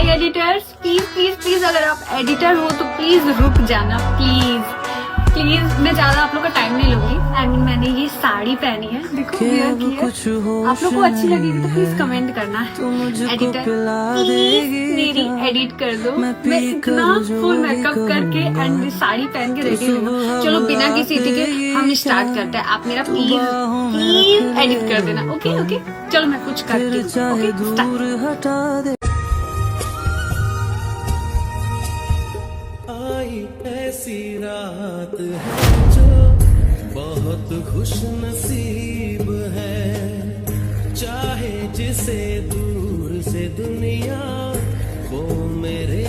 Hi editors, please please please अगर आप editor हो तो प्लीज रुक जाना, प्लीज प्लीज। मैं ज्यादा आप लोग का टाइम नहीं लूंगी। मैंने ये साड़ी पहनी है, देखो वेयर की है। आप लोग को अच्छी लगेगी तो प्लीज कमेंट करना। एडिटर प्लीज मेरी एडिट कर दो। मैं इतना फुल मेकअप करके एंड साड़ी पहन के रेडी हूँ। चलो बिना किसी के हम स्टार्ट करते हैं। आप मेरा प्लीज प्लीज एडिट कर देना। ओके ओके, चलो मैं कुछ करती हूँ। Okay start. ऐसी रात है जो बहुत खुश नसीब है, चाहे जिसे दूर से दुनिया वो मेरे